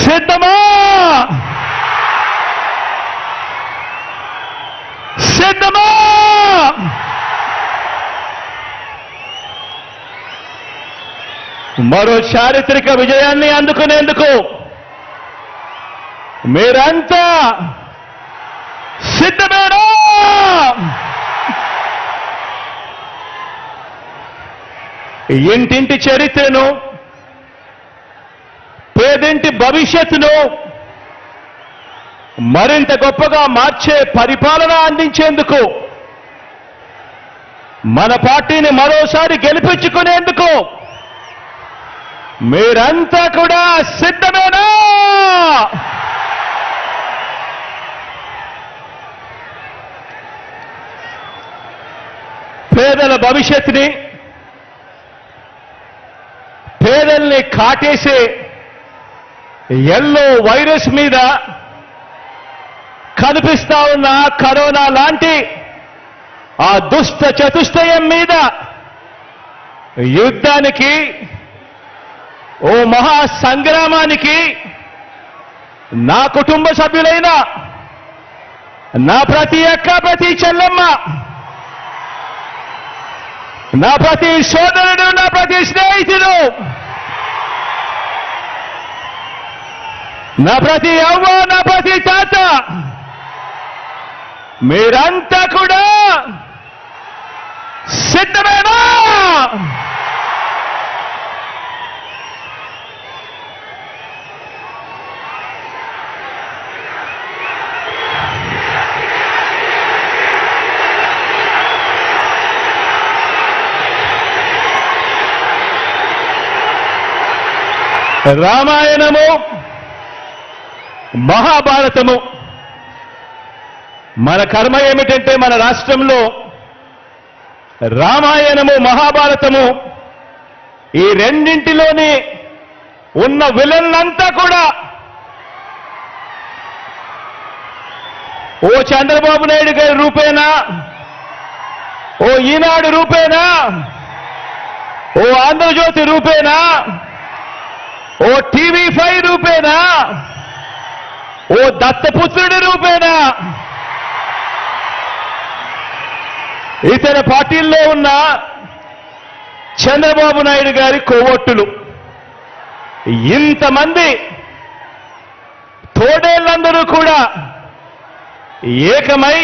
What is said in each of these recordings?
సిద్ధమా? సిద్ధమా? మరో చారిత్రక విజయాన్ని అందుకునేందుకు మీరంతా సిద్ధమేనా? ఇంటింటి చరిత్రను, పేదింటి భవిష్యత్తును మరింత గొప్పగా మార్చే పరిపాలన అందించేందుకు, మన పార్టీని మరోసారి గెలిపించుకునేందుకు మీరంతా కూడా సిద్ధమేనా? పేదల భవిష్యత్తుని, పేదల్ని కాటేసే ఎల్లో వైరస్ మీద కనిపిస్తా ఉన్న కరోనా లాంటి ఆ దుష్ట చతుష్టయం మీద యుద్ధానికి, ఓ మహా సంగ్రామానికి నా కుటుంబ సభ్యులైన నా ప్రతి అక్క, ప్రతి చెల్లెమ్మ, నా ప్రతి సోదరుడు, నా ప్రతి స్నేహితుడు, నా ప్రతి అవ్వ, నా ప్రతి తాత, మీరంతా కూడా సిద్ధమేనా? రామాయణము, మహాభారతము, మన కర్మ ఏమిటంటే మన రాష్ట్రంలో రామాయణము, మహాభారతము ఈ రెండింటిలోని ఉన్న విలన్లంతా కూడా ఓ చంద్రబాబు నాయుడు గారి రూపేనా, ఓ ఈనాడు రూపేనా, ఓ ఆంధ్రజ్యోతి రూపేనా, ఓ టీవీ5 రూపేనా, ఓ దత్తపుత్రుడి రూపేనా, ఇతర పార్టీల్లో ఉన్న చంద్రబాబు నాయుడు గారి కోవొట్టులు, ఇంతమంది తోడేళ్లందరూ కూడా ఏకమై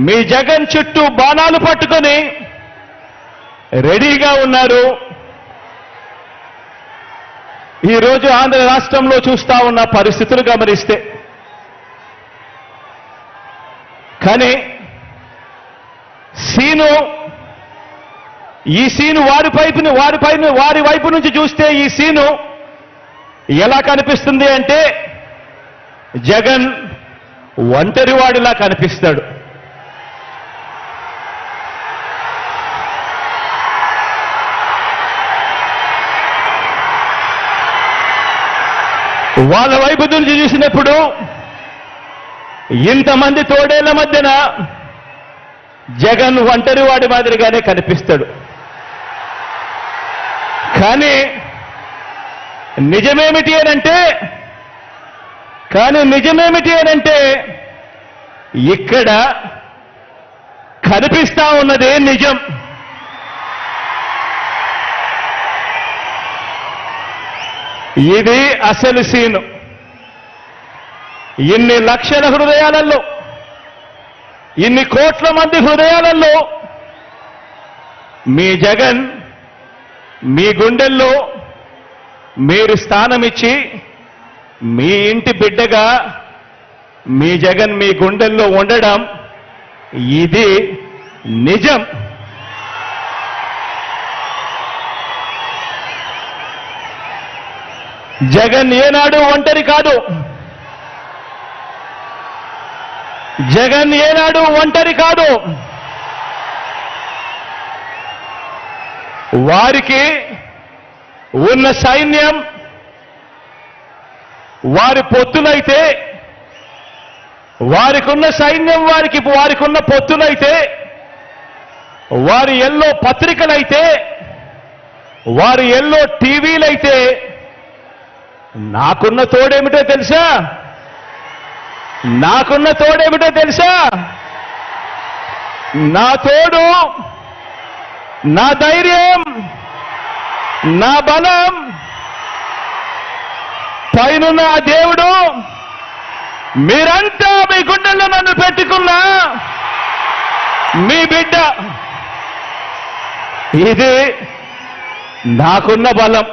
మీ జగన్ చుట్టూ బాణాలు పట్టుకొని రెడీగా ఉన్నారు. ఈరోజు ఆంధ్ర రాష్ట్రంలో చూస్తా ఉన్న పరిస్థితులు గమనిస్తే, కానీ ఈ సీను వారి వైపు నుంచి చూస్తే ఈ సీను ఎలా కనిపిస్తుంది అంటే జగన్ ఒంటరివాడిలా కనిపిస్తాడు. వాళ్ళ వైపు నుంచి చూసినప్పుడు ఇంతమంది తోడేళ్ల మధ్యన జగన్ ఒంటరివాడి మాదిరిగానే కనిపిస్తాడు. కానీ నిజమేమిటి అనంటే ఇక్కడ కనిపిస్తా ఉన్నదే నిజం. ఇది అసలు సీను. ఇన్ని లక్షల హృదయాలలో, ఇన్ని కోట్ల మంది హృదయాలలో మీ జగన్ మీ గుండెల్లో మీరు స్థానమిచ్చి, మీ ఇంటి బిడ్డగా మీ జగన్ మీ గుండెల్లో ఉండడం ఇది నిజం. జగన్ ఏనాడు ఒంటరి కాదు. జగన్ ఏనాడు ఒంటరి కాదు. వారికి ఉన్న సైన్యం, వారి పొత్తులైతే, వారికున్న సైన్యం, వారికున్న పొత్తులైతే, వారి ఎల్లో పత్రికలైతే, వారి ఎల్లో టీవీలైతే నాకున్న తోడేమిటో తెలుసా? నాకున్న తోడేమిటో తెలుసా? నా తోడు, నా ధైర్యం, నా బలం పైనున్న ఆ దేవుడు, మీరంతా మీ గుండెల్లో నన్ను పెట్టుకున్నా మీ బిడ్డ. ఇది నాకున్న బలం.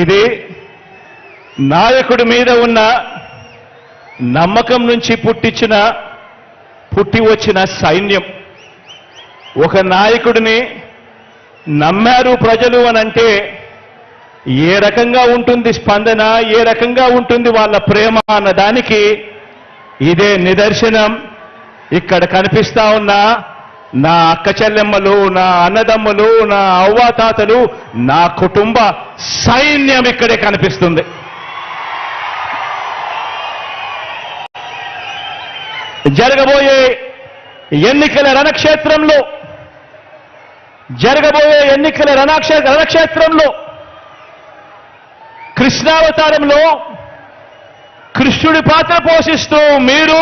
ఇది నాయకుడి మీద ఉన్న నమ్మకం నుంచి పుట్టి వచ్చిన సైన్యం. ఒక నాయకుడిని నమ్మారు ప్రజలు అనంటే ఏ రకంగా ఉంటుంది స్పందన, ఏ రకంగా ఉంటుంది వాళ్ళ ప్రేమ అన్న దానికి ఇదే నిదర్శనం. ఇక్కడ కనిపిస్తా ఉన్న నా అక్క చెల్లెమ్మలు, నా అన్నదమ్ములు, నా అవ్వాతాతలు, నా కుటుంబ సైన్యం ఇక్కడే కనిపిస్తుంది. జరగబోయే ఎన్నికల రణక్షేత్రంలో కృష్ణావతారంలో కృష్ణుడి పాత్ర పోషిస్తూ మీరు